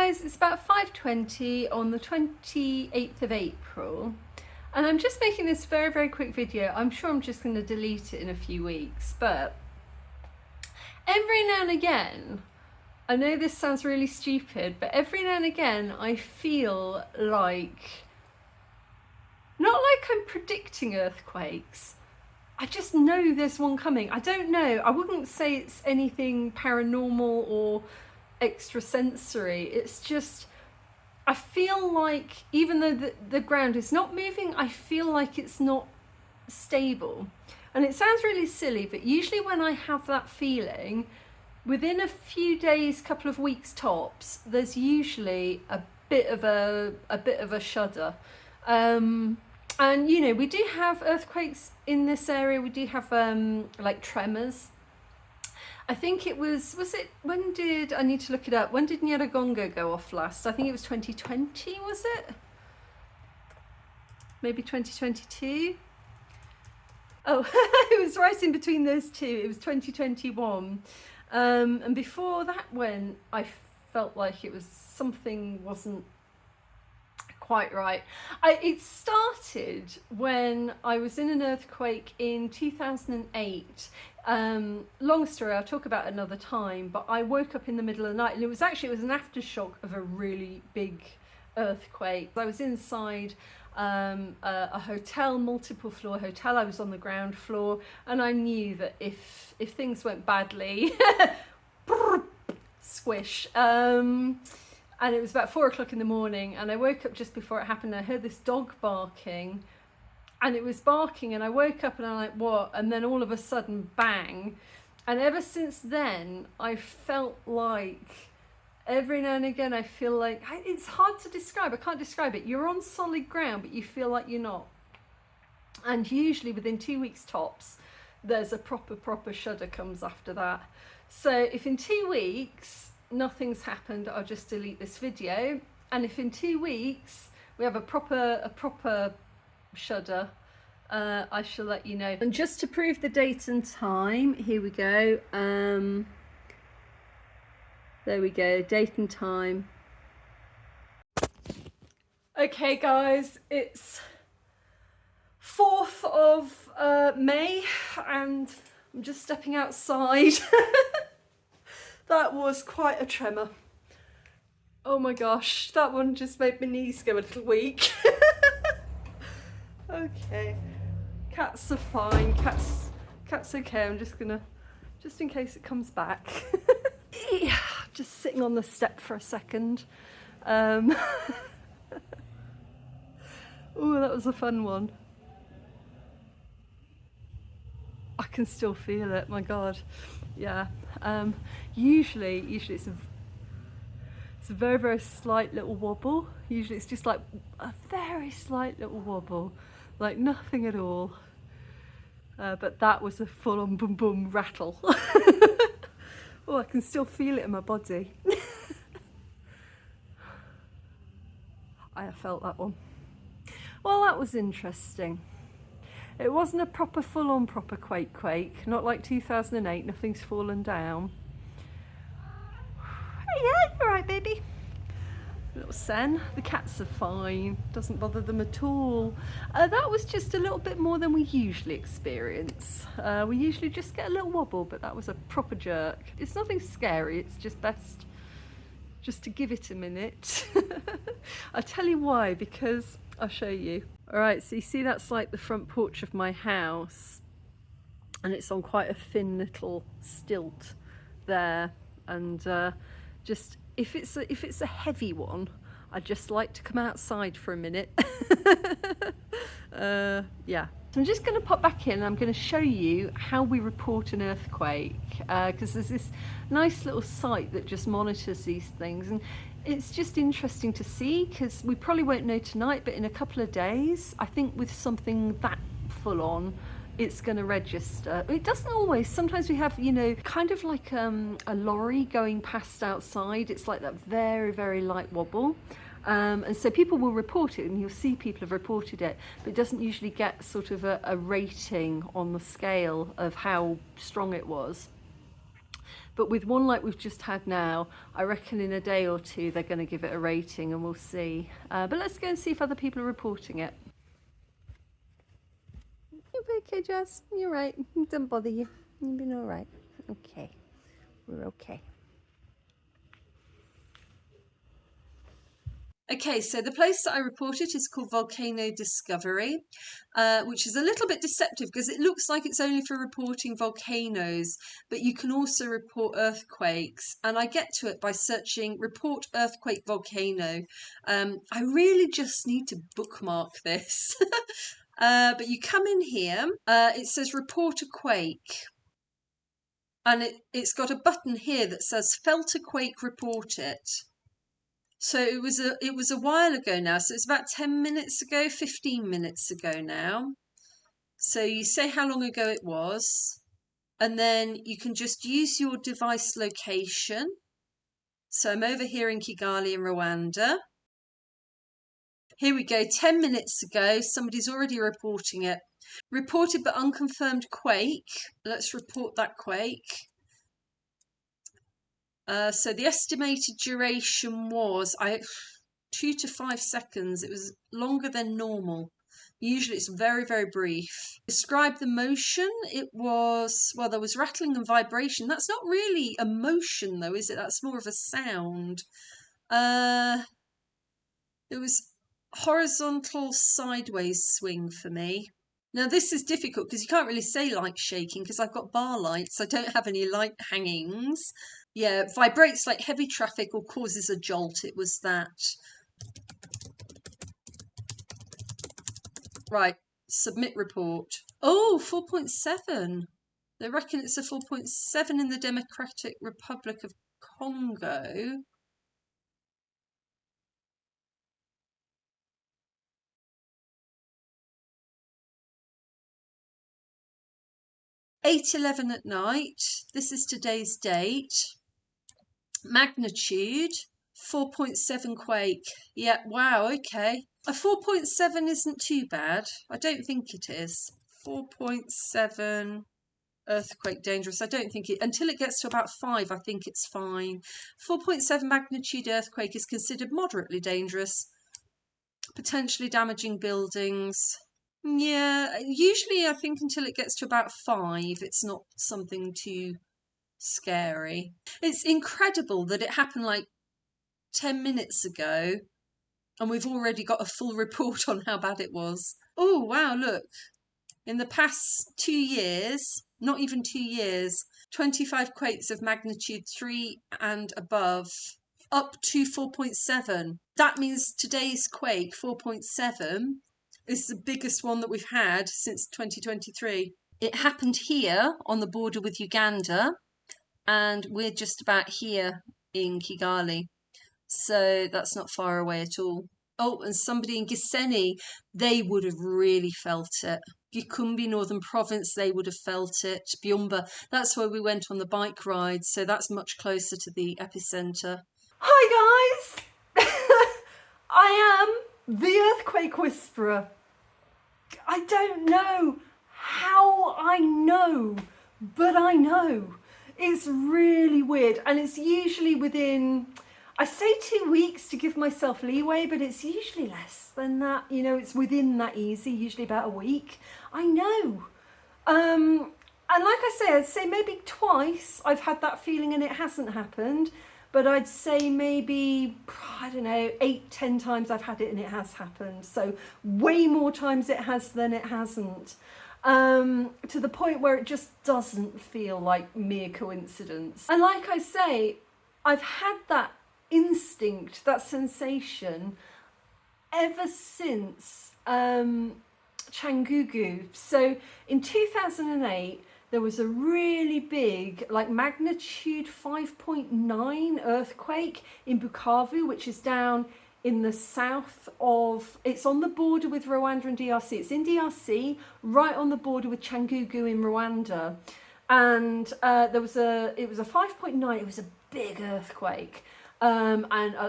guys, it's about 5:20 on the 28th of April, and I'm just making this very quick video. I'm sure I'm just going to delete it in a few weeks, but every now and again, I know this sounds really stupid, but every now and again I feel like, not like I'm predicting earthquakes, I just know there's one coming. I don't know, I wouldn't say it's anything paranormal or extrasensory. It's just, I feel like even though the ground is not moving, I feel like it's not stable. And it sounds really silly, but usually when I have that feeling, within a few days, couple of weeks tops, there's usually a bit of a shudder. And you know, we do have earthquakes in this area. We do have like tremors. I think it was it, when did, I need to look it up, when did Nyiragongo go off last? I think it was 2020, was it? Maybe 2022? Oh, it was right in between those two. It was 2021. And before that, when I felt like it was something wasn't quite right. It started when I was in an earthquake in 2008. Long story, I'll talk about another time, but I woke up in the middle of the night, and it was an aftershock of a really big earthquake. I was inside a hotel, multiple floor hotel. I was on the ground floor, and I knew that if things went badly, squish. And it was about 4 o'clock in the morning, and I woke up just before it happened. I heard this dog barking, and it was barking, and I woke up and I'm like, what? And then all of a sudden, bang. And ever since then, I felt like every now and again, I feel like, it's hard to describe. I can't describe it. You're on solid ground, but you feel like you're not. And usually within 2 weeks tops, there's a proper shudder comes after that. So if in 2 weeks, nothing's happened, I'll just delete this video. And if in 2 weeks we have a proper shudder, I shall let you know. And just to prove the date and time, here we go. There we go, date and time. Okay guys, it's 4th of May, and I'm just stepping outside. That was quite a tremor. Oh my gosh, that one just made my knees go a little weak. Okay, cats are fine, cat's okay. I'm just gonna, just in case it comes back. Yeah, just sitting on the step for a second. Oh, that was a fun one. I can still feel it, my God. Yeah. Usually it's a very slight little wobble. Usually it's just like a very slight little wobble, like nothing at all. But that was a full-on boom boom rattle. Oh, I can still feel it in my body. I have felt that one. Well, that was interesting. It wasn't a proper full-on proper quake, not like 2008, nothing's fallen down. Hey, yeah, you're right, baby. Little Sen, the cats are fine, doesn't bother them at all. That was just a little bit more than we usually experience. We usually just get a little wobble, but that was a proper jerk. It's nothing scary, it's just best just to give it a minute. I'll tell you why, because I'll show you. All right, so you see that's like the front porch of my house, and it's on quite a thin little stilt there. And just if it's a heavy one, I just like to come outside for a minute. Yeah. So I'm just going to pop back in, and I'm going to show you how we report an earthquake, because there's this nice little site that just monitors these things, and it's just interesting to see, because we probably won't know tonight, but in a couple of days, I think with something that full on, it's going to register. It doesn't always. Sometimes we have, you know, kind of like a lorry going past outside. It's like that very light wobble. And so people will report it, and you'll see people have reported it, but it doesn't usually get sort of a rating on the scale of how strong it was. But with one like we've just had now, I reckon in a day or two they're going to give it a rating, and we'll see. But let's go and see if other people are reporting it. You're okay, Jess. You're right. Don't bother you. You've been all right. Okay. We're okay. Okay, so the place that I reported is called Volcano Discovery, which is a little bit deceptive because it looks like it's only for reporting volcanoes, but you can also report earthquakes. And I get to it by searching report earthquake volcano. I really just need to bookmark this. But you come in here, it says report a quake. And it's got a button here that says felt a quake, report it. So it was a while ago now. So it's about 10 minutes ago, 15 minutes ago now. So you say how long ago it was, and then you can just use your device location. So I'm over here in Kigali in Rwanda. Here we go, 10 minutes ago, somebody's already reporting it. Reported but unconfirmed quake. Let's report that quake. So the estimated duration was 2 to 5 seconds. It was longer than normal. Usually it's very, very brief. Describe the motion. It was, well, there was rattling and vibration. That's not really a motion though, is it? That's more of a sound. It was horizontal sideways swing for me. Now this is difficult because you can't really say light shaking because I've got bar lights. I don't have any light hangings. Yeah, vibrates like heavy traffic or causes a jolt. It was that. Right, submit report. Oh, 4.7. They reckon it's a 4.7 in the Democratic Republic of Congo. (8:11 at night). This is today's date. Magnitude 4.7 quake. Yeah, wow, okay. A 4.7 isn't too bad. I don't think it is. 4.7 earthquake dangerous. I don't think it, until it gets to about 5, I think it's fine. 4.7 magnitude earthquake is considered moderately dangerous, potentially damaging buildings. Yeah, usually I think until it gets to about 5, it's not something too scary. It's incredible that it happened like 10 minutes ago and we've already got a full report on how bad it was. Oh, wow, look. In the past 2 years, not even 2 years, 25 quakes of magnitude 3 and above, up to 4.7. That means today's quake, 4.7, is the biggest one that we've had since 2023. It happened here on the border with Uganda, and we're just about here in Kigali. So that's not far away at all. Oh, and somebody in Gisenyi, they would have really felt it. Gikumbi, Northern Province, they would have felt it. Byumba, that's where we went on the bike ride, so that's much closer to the epicenter. Hi guys! I am the Earthquake Whisperer. I don't know how I know, but I know. It's really weird, and it's usually within, I say 2 weeks to give myself leeway, but it's usually less than that. You know, it's within that easy, usually about a week. I know. And like I'd say maybe twice I've had that feeling and it hasn't happened. But I'd say maybe, I don't know, 8-10 times I've had it and it has happened. So way more times it has than it hasn't. To the point where it just doesn't feel like mere coincidence. And like I say, I've had that instinct, that sensation, ever since Cyangugu. So in 2008, there was a really big, like magnitude 5.9 earthquake in Bukavu, which is down in the south of, it's on the border with Rwanda and DRC. It's in DRC, right on the border with Cyangugu in Rwanda. And it was a 5.9, it was a big earthquake. And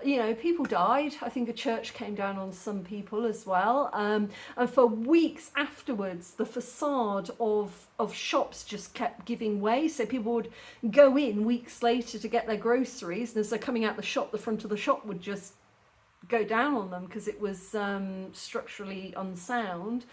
you know, people died. I think a church came down on some people as well. And for weeks afterwards, the facade of shops just kept giving way. So people would go in weeks later to get their groceries, and as they're coming out the shop, the front of the shop would just go down on them because it was structurally unsound.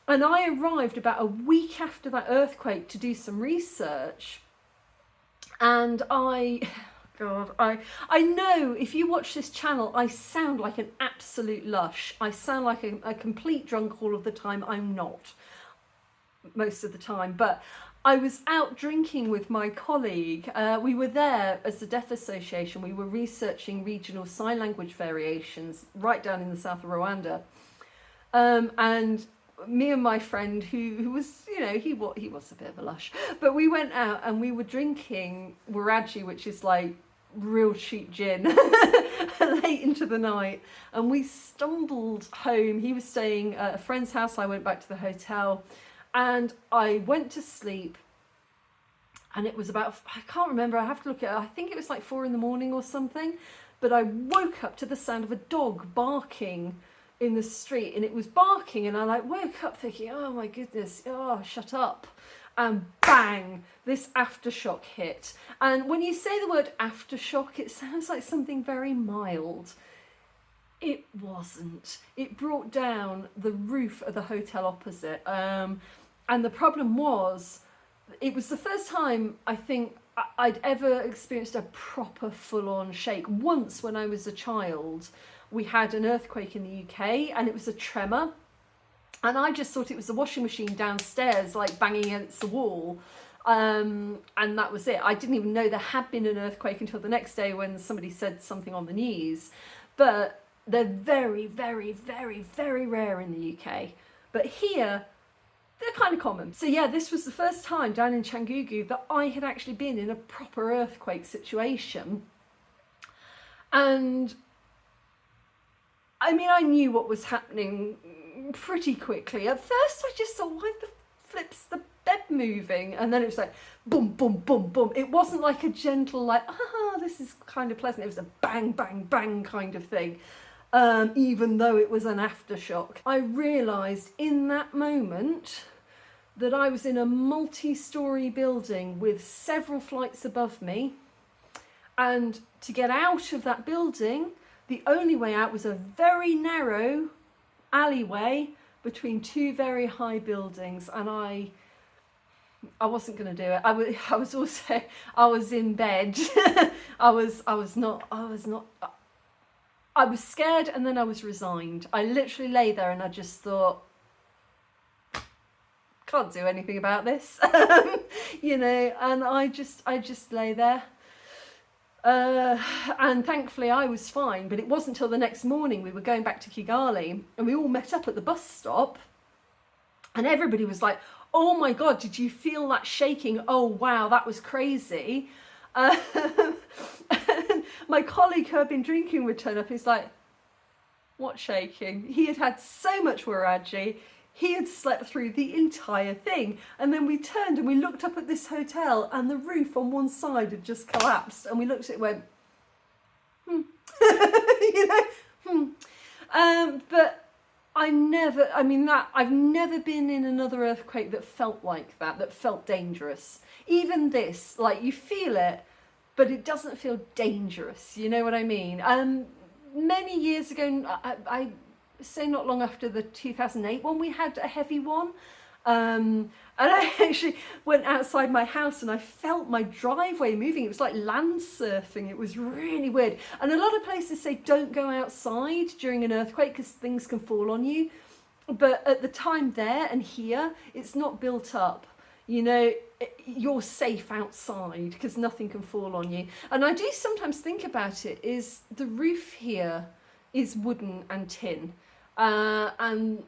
And I arrived about a week after that earthquake to do some research, and God, I know if you watch this channel, I sound like an absolute lush. I sound like a complete drunk all of the time. I'm not, most of the time. But I was out drinking with my colleague. We were there as the Deaf Association. We were researching regional sign language variations right down in the south of Rwanda. And me and my friend, who was, you know, he was a bit of a lush, but we went out and we were drinking waraji, which is like real cheap gin, late into the night, and we stumbled home. He was staying at a friend's house. I went back to the hotel, and I went to sleep. And it was about, I can't remember, I have to look at it. I think it was like 4 a.m. or something. But I woke up to the sound of a dog barking in the street, and it was barking, and I like woke up thinking, oh my goodness, oh, shut up. And bang, this aftershock hit. And when you say the word aftershock, it sounds like something very mild. It wasn't. It brought down the roof of the hotel opposite. And the problem was, it was the first time I think I'd ever experienced a proper full-on shake. Once when I was a child, we had an earthquake in the UK, and it was a tremor. And I just thought it was the washing machine downstairs, like banging against the wall. And that was it. I didn't even know there had been an earthquake until the next day when somebody said something on the news. But they're very, very, very, very rare in the UK. But here, they're kind of common. So yeah, this was the first time down in Cyangugu that I had actually been in a proper earthquake situation. And I mean, I knew what was happening pretty quickly. At first, I just thought, why the flip's the bed moving? And then it was like, boom, boom, boom, boom. It wasn't like a gentle, like, this is kind of pleasant. It was a bang, bang, bang kind of thing, even though it was an aftershock. I realised in that moment that I was in a multi-storey building with several flights above me. And to get out of that building, the only way out was a very narrow alleyway between 2 very high buildings, and I wasn't going to do it. I was in bed. I was scared, and then I was resigned. I literally lay there and I just thought, can't do anything about this. You know, and I just lay there. And thankfully I was fine, but it wasn't until the next morning we were going back to Kigali, and we all met up at the bus stop, and everybody was like, oh my God, did you feel that shaking? Oh wow, that was crazy. And my colleague who I'd been drinking with turned up. He's like, what shaking? He had had so much waraji. He had slept through the entire thing. And then we turned and we looked up at this hotel, and the roof on one side had just collapsed. And we looked at it and went, you know, but I've never been in another earthquake that felt like that felt dangerous. Even this, like, you feel it, but it doesn't feel dangerous. You know what I mean? Many years ago, I say not long after the 2008 one, we had a heavy one, and I actually went outside my house and I felt my driveway moving. It was like land surfing. It was really weird. And a lot of places say don't go outside during an earthquake because things can fall on you, but at the time there and here, it's not built up. You know, you're safe outside because nothing can fall on you. And I do sometimes think about it, is the roof here is wooden and tin. And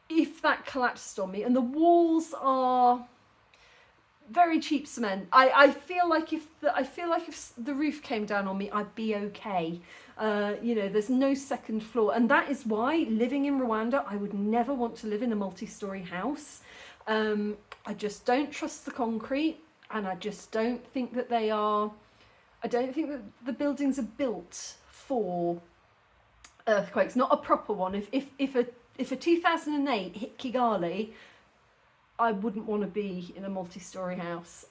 if that collapsed on me, and the walls are very cheap cement, I feel like if the roof came down on me, I'd be okay. You know, there's no second floor, and that is why living in Rwanda, I would never want to live in a multi-story house. I just don't trust the concrete, and I just don't think that they are I don't think that the buildings are built for earthquakes, not a proper one. If a 2008 hit Kigali, I wouldn't want to be in a multi-story house.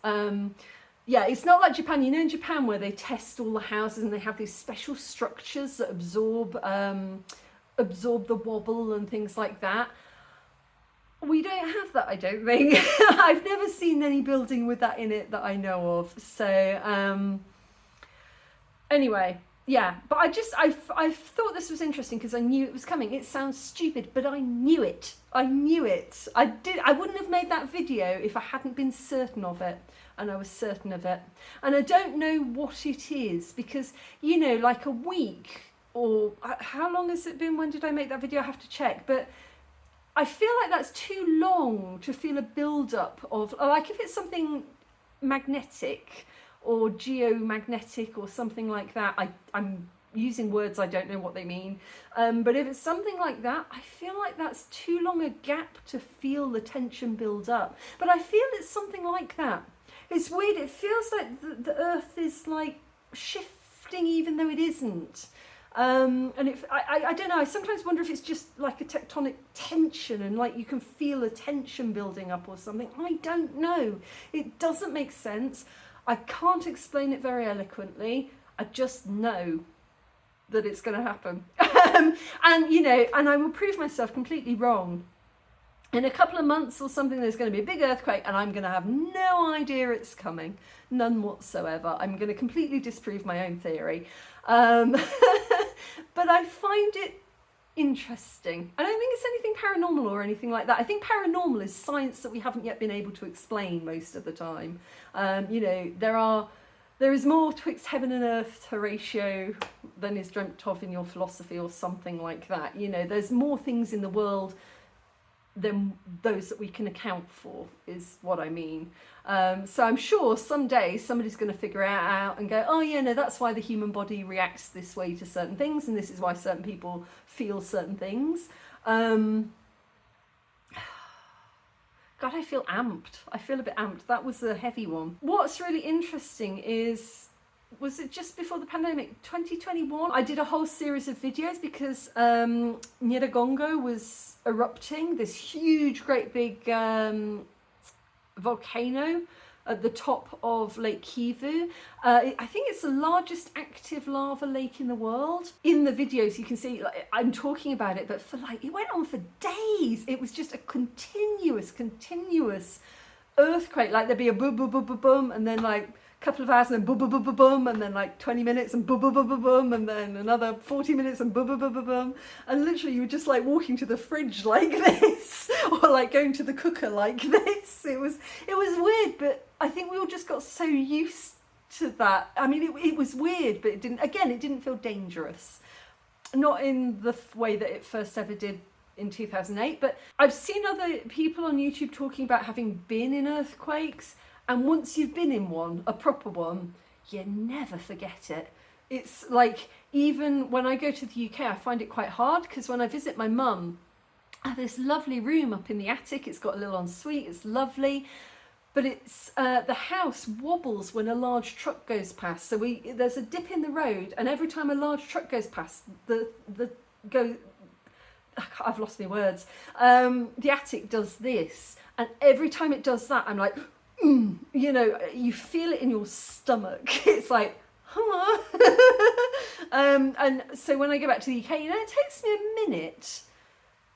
Yeah, it's not like Japan. You know, in Japan where they test all the houses and they have these special structures that absorb the wobble and things like that. We don't have that, I don't think. I've never seen any building with that in it that I know of. So anyway, yeah, but I thought this was interesting because I knew it was coming. It sounds stupid, but I knew it. I wouldn't have made that video if I hadn't been certain of it, and I was certain of it. And I don't know what it is because, you know, like a week or how long has it been? When did I make that video? I have to check, but I feel like that's too long to feel a build-up of, like if it's something magnetic or geomagnetic or something like that, I'm using words I don't know what they mean, but if it's something like that, I feel like that's too long a gap to feel the tension build up. But I feel it's something like that. It's weird, it feels like the earth is like shifting even though it isn't. And I don't know, I sometimes wonder if it's just like a tectonic tension and like you can feel a tension building up or something. I don't know. It doesn't make sense. I can't explain it very eloquently. I just know that it's going to happen. And, you know, and I will prove myself completely wrong. In a couple of months or something, there's going to be a big earthquake and I'm going to have no idea it's coming. None whatsoever. I'm going to completely disprove my own theory. But I find it interesting. I don't think it's anything paranormal or anything like that. I think paranormal is science that we haven't yet been able to explain most of the time. You know, there is more twixt heaven and earth, Horatio, than is dreamt of in your philosophy or something like that. You know, there's more things in the world than those that we can account for, is what I mean. So I'm sure someday somebody's going to figure it out and go, oh yeah, no, that's why the human body reacts this way to certain things, and this is why certain people feel certain things. God, I feel amped. I feel a bit amped. That was a heavy one. What's really interesting is, was it just before the pandemic, 2021? I did a whole series of videos because Nyiragongo was erupting, this huge, great big volcano at the top of Lake Kivu. I think it's the largest active lava lake in the world. In the videos you can see, like, I'm talking about it, but for like, it went on for days. It was just a continuous earthquake. Like there'd be a boom, boom, boom, boom, boom, and then like a couple of hours and then boom, boom, boom, boom, boom, and then like 20 minutes and boom, boom, boom, boom, boom, and then another 40 minutes and boom, boom, boom, boom, boom. And literally you were just like walking to the fridge like this, or like going to the cooker like this. It was weird, but I think we all just got so used to that. I mean, it was weird, but it didn't feel dangerous. Not in the way that it first ever did in 2008, but I've seen other people on YouTube talking about having been in earthquakes, and once you've been in one, a proper one, you never forget it. It's like, even when I go to the UK, I find it quite hard, because when I visit my mum, I have this lovely room up in the attic. It's got a little ensuite, it's lovely, but it's the house wobbles when a large truck goes past. So there's a dip in the road, and every time a large truck goes past, I've lost my words. The attic does this, and every time it does that, I'm like, you know, you feel it in your stomach. It's like, huh. And so when I go back to the UK, you know, it takes me a minute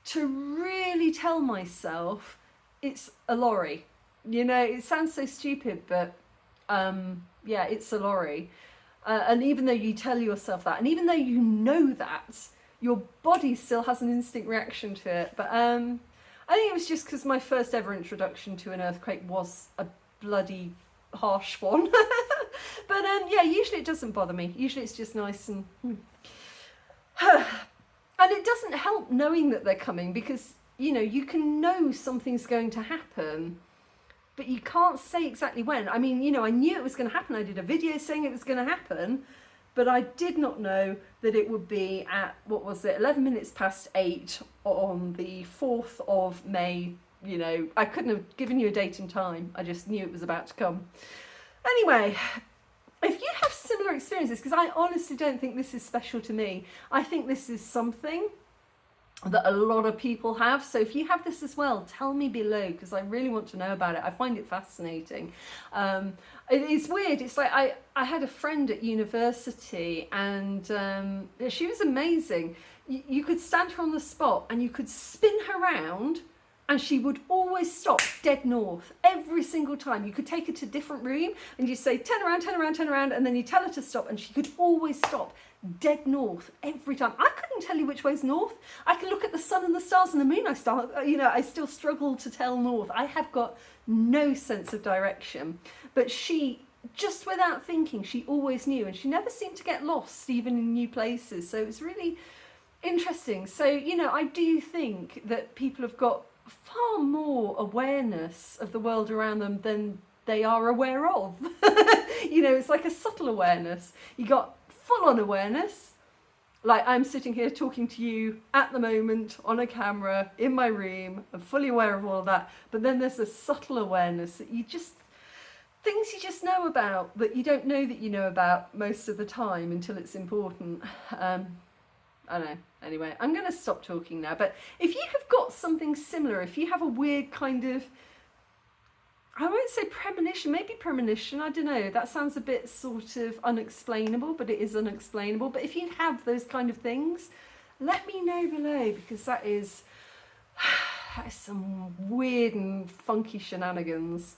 to really tell myself it's a lorry. You know, it sounds so stupid, but yeah, it's a lorry. And even though you tell yourself that, and even though you know that, your body still has an instinct reaction to it. But I think it was just because my first ever introduction to an earthquake was a bloody harsh one. But yeah, usually it doesn't bother me. Usually it's just nice and and it doesn't help knowing that they're coming, because, you know, you can know something's going to happen, but you can't say exactly when. I mean, you know, I knew it was going to happen. I did a video saying it was going to happen, but I did not know that it would be at, what was it, 11 minutes past 8 on the 4th of May. You know, I couldn't have given you a date and time. I just knew it was about to come. Anyway, if you have similar similar experiences, because I honestly don't think this is special to me. I think this is something that a lot of people have. So if you have this as well, tell me below, because I really want to know about it. I find it fascinating. It's weird. It's like I had a friend at university, and she was amazing. You could stand her on the spot and you could spin her around, and she would always stop dead north every single time. You could take her to a different room and you say, turn around, turn around, turn around, and then you tell her to stop, and she could always stop dead north every time. I couldn't tell you which way's north. I can look at the sun and the stars and the moon. I still struggle to tell north. I have got no sense of direction. But she, just without thinking, she always knew, and she never seemed to get lost, even in new places. So it's really interesting. So, I do think that people have got far more awareness of the world around them than they are aware of. It's like a subtle awareness. You got full-on awareness, like I'm sitting here talking to you at the moment on a camera in my room. I'm fully aware of all of that. But then there's a subtle awareness that things you just know about, that you don't know that you know about most of the time until it's important. I don't know. Anyway, I'm going to stop talking now. But if you have got something similar, if you have a weird kind of, I won't say premonition, maybe premonition, I don't know. That sounds a bit sort of unexplainable, but it is unexplainable. But if you have those kind of things, let me know below, because that is some weird and funky shenanigans.